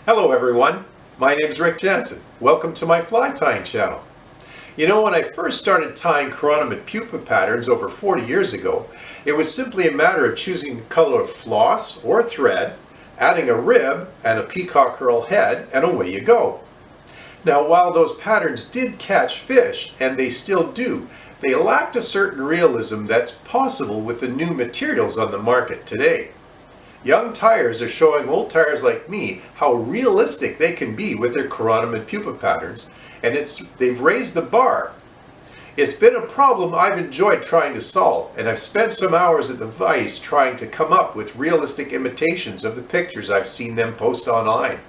Hello everyone, my name's Rick Jensen. Welcome to my fly tying channel. You know, when I first started tying chironomid pupa patterns over 40 years ago, it was simply a matter of choosing the color of floss or thread, adding a rib and a peacock herl head, and away you go. Now, while those patterns did catch fish, and they still do, they lacked a certain realism that's possible with the new materials on the market today. Young tyers are showing old tyers like me how realistic they can be with their chironomid pupa patterns, and they've raised the bar. It's been a problem I've enjoyed trying to solve, and I've spent some hours at the vise trying to come up with realistic imitations of the pictures I've seen them post online.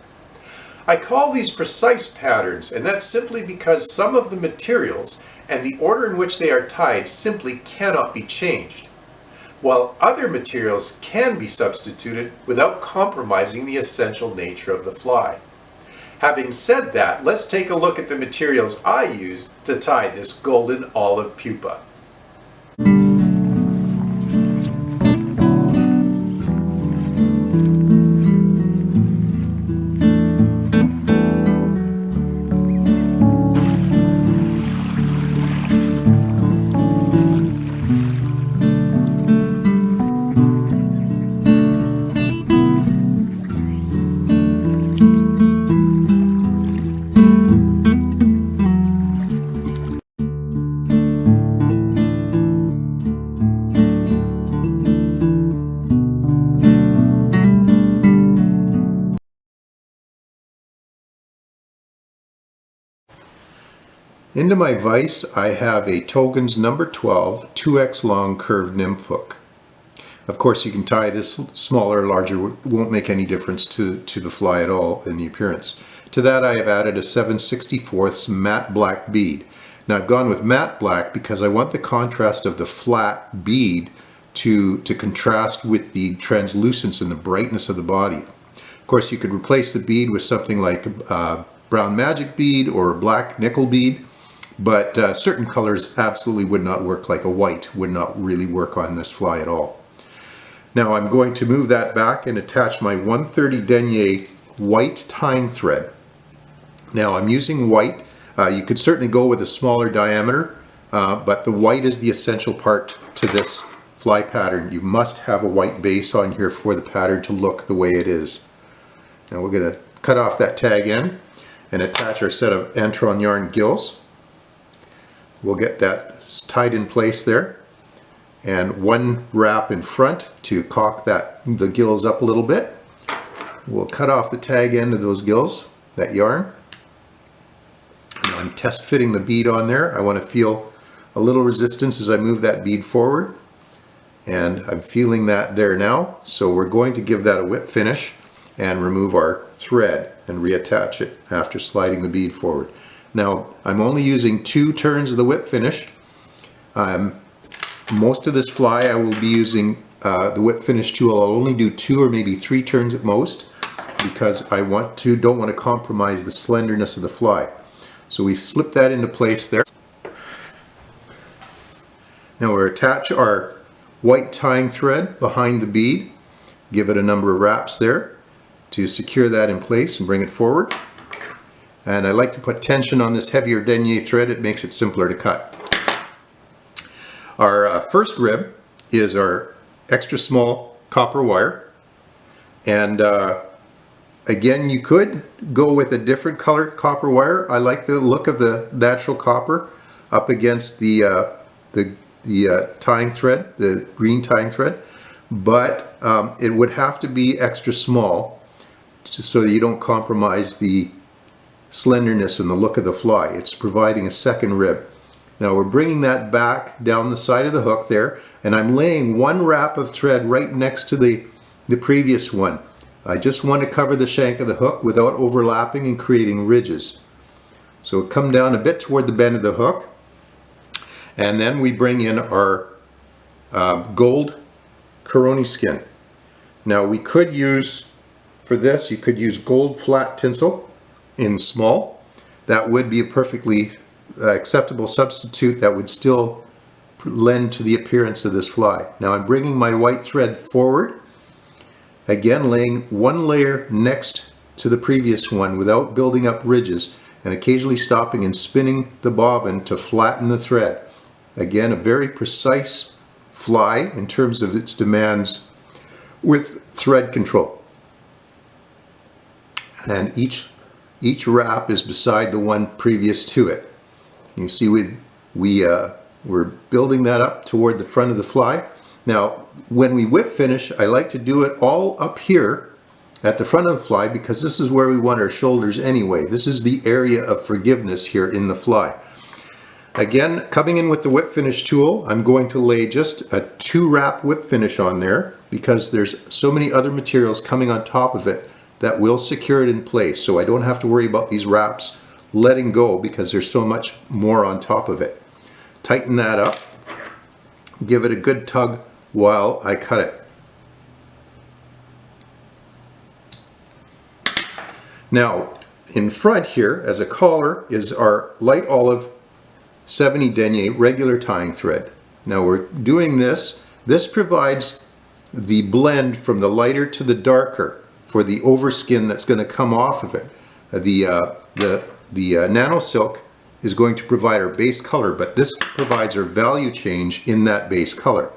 I call these precise patterns, and that's simply because some of the materials and the order in which they are tied simply cannot be changed, while other materials can be substituted without compromising the essential nature of the fly. Having said that, let's take a look at the materials I used to tie this golden olive pupa. Into my vise I have a Togens number 12 2x long curved nymph hook. Of course you can tie this smaller or larger, it won't make any difference to the fly at all in the appearance. To that I have added a 7/64 matte black bead. Now I've gone with matte black because I want the contrast of the flat bead to contrast with the translucency and the brightness of the body. Of course you could replace the bead with something like a brown magic bead or a black nickel bead. But certain colors absolutely would not work, like a white would not really work on this fly at all. Now I'm going to move that back and attach my 130 denier white tying thread. Now I'm using white. You could certainly go with a smaller diameter, but the white is the essential part to this fly pattern. You must have a white base on here for the pattern to look the way it is. Now we're going to cut off that tag end and attach our set of Antron yarn gills. We'll get that tied in place there, and one wrap in front to cock the gills up a little bit. We'll cut off the tag end of those gills, that yarn. Now I'm test fitting the bead on there. I want to feel a little resistance as I move that bead forward, and I'm feeling that there now. So we're going to give that a whip finish and remove our thread and reattach it after sliding the bead forward. Now, I'm only using 2 turns of the whip finish. Most of this fly I will be using the whip finish tool. I'll only do 2 or maybe 3 turns at most because I don't want to compromise the slenderness of the fly. So we slip that into place there. Now we'll attach our white tying thread behind the bead. Give it a number of wraps there to secure that in place and bring it forward. And I like to put tension on this heavier denier thread. It makes it simpler to cut. Our first rib is our extra small copper wire. And again, you could go with a different color copper wire. I like the look of the natural copper up against the tying thread, the green tying thread. But it would have to be extra small so that you don't compromise the slenderness and the look of the fly. It's providing a second rib. Now we're bringing that back down the side of the hook there, and I'm laying one wrap of thread right next to the previous one. I just want to cover the shank of the hook without overlapping and creating ridges. So come down a bit toward the bend of the hook, and then we bring in our gold Coroni skin. Now we could use, for this, you could use gold flat tinsel in small. That would be a perfectly acceptable substitute that would still lend to the appearance of this fly. Now I'm bringing my white thread forward, again laying one layer next to the previous one without building up ridges, and occasionally stopping and spinning the bobbin to flatten the thread. Again, a very precise fly in terms of its demands with thread control. And each wrap is beside the one previous to it. You see we're building that up toward the front of the fly. Now, when we whip finish, I like to do it all up here at the front of the fly because this is where we want our shoulders anyway. This is the area of forgiveness here in the fly. Again, coming in with the whip finish tool, I'm going to lay just a 2-wrap whip finish on there because there's so many other materials coming on top of it that will secure it in place, so I don't have to worry about these wraps letting go because there's so much more on top of it. Tighten that up, give it a good tug while I cut it. Now, in front here, as a collar, is our light olive 70 denier regular tying thread. Now we're doing this. This provides the blend from the lighter to the darker for the overskin that's going to come off of it. The nano silk is going to provide our base color, but this provides our value change in that base color.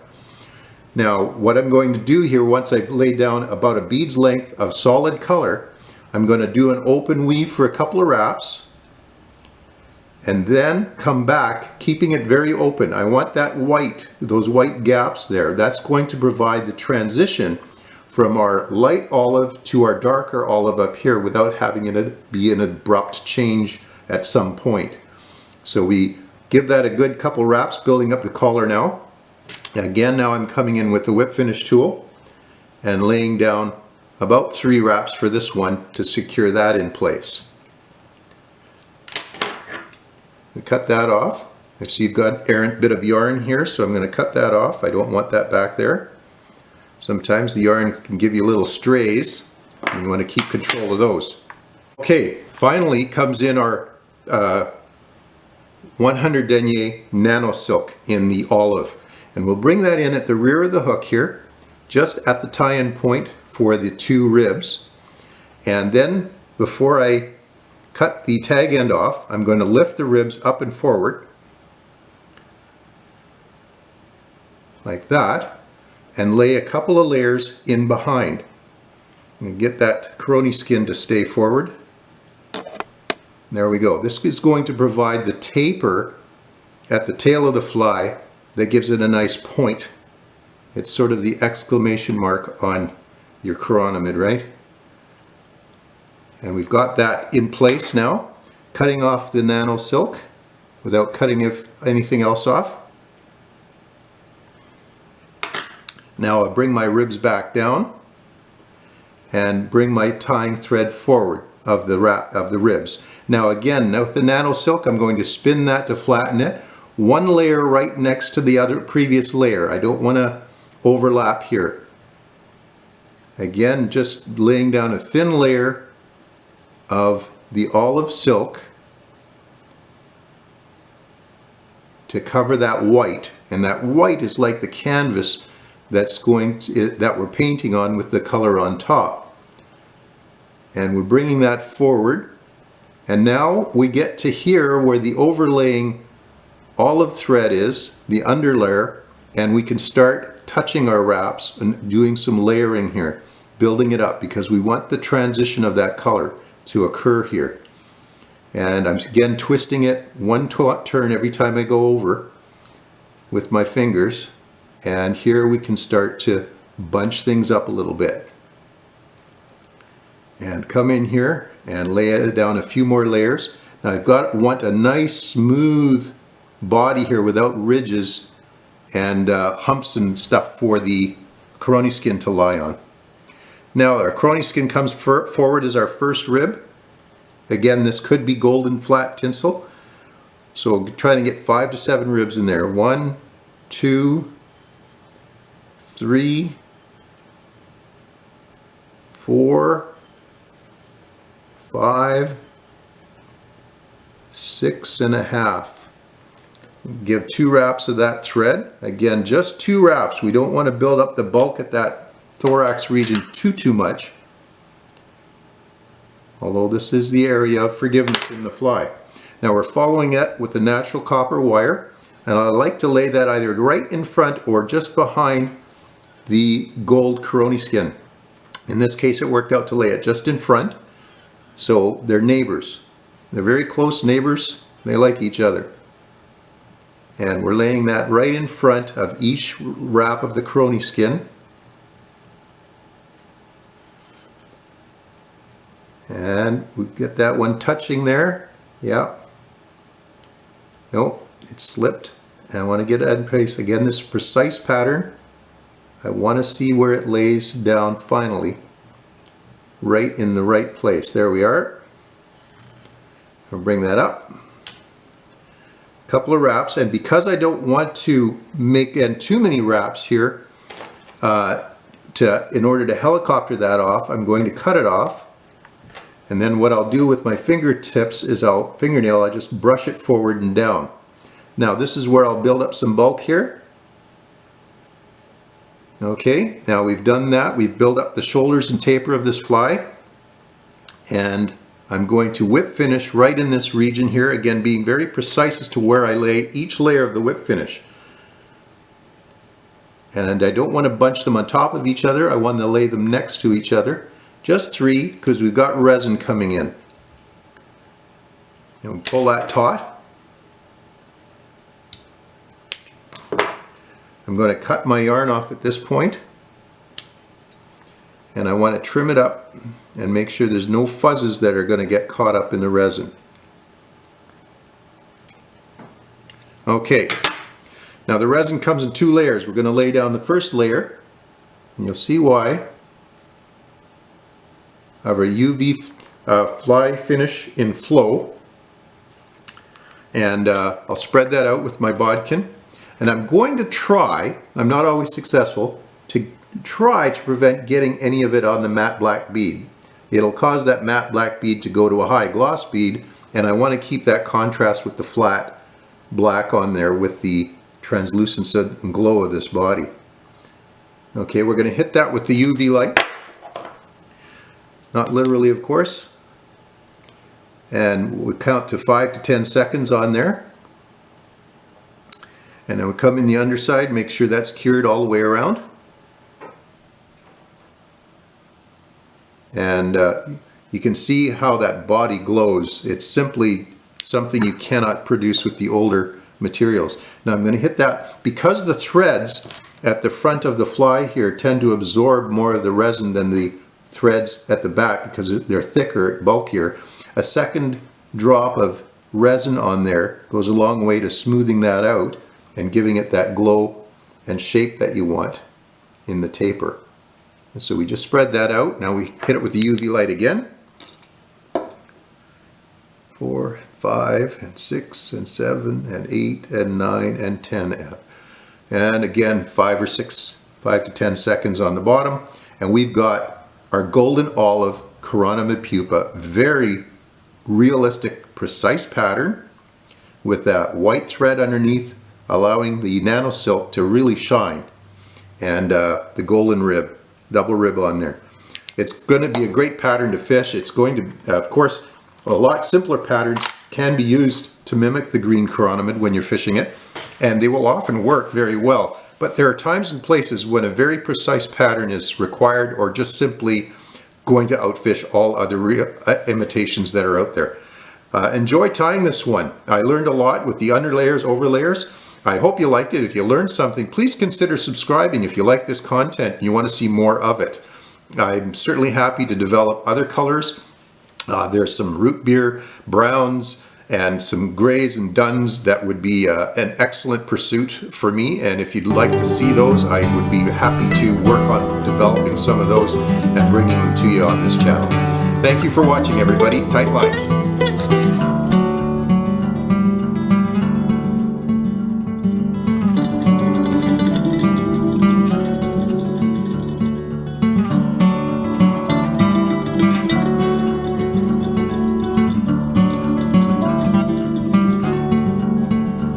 Now, what I'm going to do here, once I've laid down about a bead's length of solid color, I'm going to do an open weave for a couple of wraps and then come back, keeping it very open. I want that white, those white gaps there. That's going to provide the transition from our light olive to our darker olive up here without having it be an abrupt change at some point. So we give that a good couple wraps, building up the collar now. Again, now I'm coming in with the whip finish tool and laying down about 3 wraps for this one to secure that in place. And cut that off. I see you've got an errant bit of yarn here, so I'm going to cut that off. I don't want that back there. Sometimes the yarn can give you little strays, and you want to keep control of those. Okay, finally comes in our 100 denier nano silk in the olive, and we'll bring that in at the rear of the hook here, just at the tie-in point for the 2 ribs. And then before I cut the tag end off, I'm going to lift the ribs up and forward like that and lay a couple of layers in behind and get that crony skin to stay forward. There we go. This is going to provide the taper at the tail of the fly that gives it a nice point. It's sort of the exclamation mark on your chironomid, right? And we've got that in place now. Cutting off the nano silk without cutting anything else off. Now I'll bring my ribs back down and bring my tying thread forward of the ribs. Now again, with the nano silk, I'm going to spin that to flatten it. One layer right next to the other previous layer. I don't want to overlap here. Again, just laying down a thin layer of the olive silk to cover that white, and that white is like the canvas that we're painting on with the color on top. And we're bringing that forward, and now we get to here where the overlaying olive thread is, the underlayer, and we can start touching our wraps and doing some layering here, building it up, because we want the transition of that color to occur here. And I'm again twisting it one turn every time I go over with my fingers, and here we can start to bunch things up a little bit. And come in here and lay it down a few more layers. Now want a nice smooth body here without ridges and humps and stuff for the crony skin to lie on. Now our crony skin comes forward as our first rib. Again, this could be golden flat tinsel. So try to get 5 to 7 ribs in there. 1, 2, 3, 4, 5, 6.5. Give 2 wraps of that thread. Again, just 2 wraps. We don't want to build up the bulk at that thorax region too much. although this is the area of forgiveness in the fly. Now we're following it with the natural copper wire, and I like to lay that either right in front or just behind the gold coroni skin. In this case it worked out to lay it just in front, so they're neighbors. They're very close neighbors, they like each other. And we're laying that right in front of each wrap of the coroni skin. And we get that one touching there. Yeah. Nope, it slipped. And I want to get it in place. Again, this precise pattern. I want to see where it lays down finally. Right in the right place. There we are. I'll bring that up. A couple of wraps, and because I don't want to make too many wraps here, in order to helicopter that off, I'm going to cut it off. And then what I'll do with my fingertips is I'll just brush it forward and down. Now this is where I'll build up some bulk here. Okay, now we've done that. We've built up the shoulders and taper of this fly. And I'm going to whip finish right in this region here, again being very precise as to where I lay each layer of the whip finish. And I don't want to bunch them on top of each other, I want to lay them next to each other. Just 3, because we've got resin coming in. And we'll pull that taut. I'm going to cut my yarn off at this point. And I want to trim it up and make sure there's no fuzzes that are going to get caught up in the resin. Okay, now the resin comes in 2 layers. We're going to lay down the first layer, and you'll see why. I have a UV fly finish in flow, and I'll spread that out with my bodkin, and I'm going to try, I'm not always successful, to try to prevent getting any of it on the matte black bead. It'll cause that matte black bead to go to a high gloss bead, and I want to keep that contrast with the flat black on there with the translucency and glow of this body. Okay, we're going to hit that with the UV light. Not literally, of course. And we'll count to 5 to 10 seconds on there. And then we'll come in the underside, make sure that's cured all the way around. And you can see how that body glows. It's simply something you cannot produce with the older materials. Now I'm going to hit that, because the threads at the front of the fly here tend to absorb more of the resin than the threads at the back because they're thicker, bulkier. A second drop of resin on there goes a long way to smoothing that out and giving it that glow and shape that you want in the taper. And so we just spread that out. Now we hit it with the UV light again. 4, 5, and 6, and 7, and 8, and 9, and 10. And again, 5 to 10 seconds on the bottom. And we've got our golden olive chironomid pupa. Very realistic, precise pattern with that white thread underneath, allowing the nano silk to really shine. And the golden rib, double rib on there. It's going to be a great pattern to fish. It's going to, of course, a lot simpler patterns can be used to mimic the green chironomid when you're fishing it, and they will often work very well. But there are times and places when a very precise pattern is required, or just simply going to outfish all other imitations that are out there. Enjoy tying this one. I learned a lot with the underlayers, overlayers. I hope you liked it. If you learned something, please consider subscribing if you like this content and you want to see more of it. I'm certainly happy to develop other colors. There's some root beer browns and some grays and duns that would be an excellent pursuit for me, and if you'd like to see those, I would be happy to work on developing some of those and bringing them to you on this channel. Thank you for watching, everybody. Tight lines.